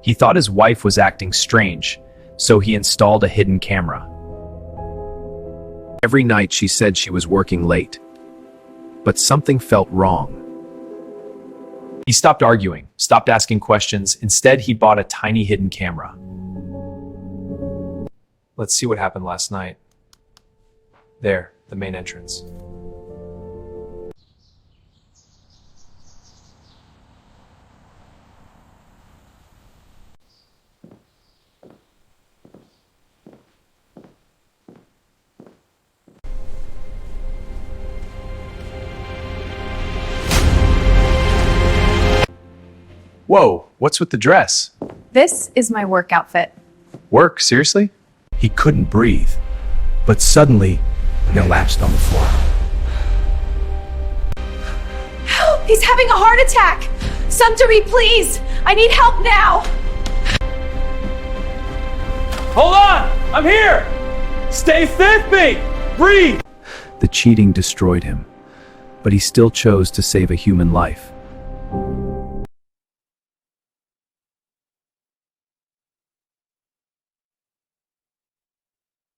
He thought his wife was acting strange, so he installed a hidden camera. Every night she said she was working late, but something felt wrong. He stopped arguing, stopped asking questions. Instead, he bought a tiny hidden camera. Let's see what happened last night. There, the main entrance. Whoa, what's with the dress? This is my work outfit. Work, seriously? He couldn't breathe, but suddenly he collapsed on the floor. Help! He's having a heart attack! Suntory, please! I need help now! Hold on! I'm here! Stay with me! Breathe! The cheating destroyed him, but he still chose to save a human life.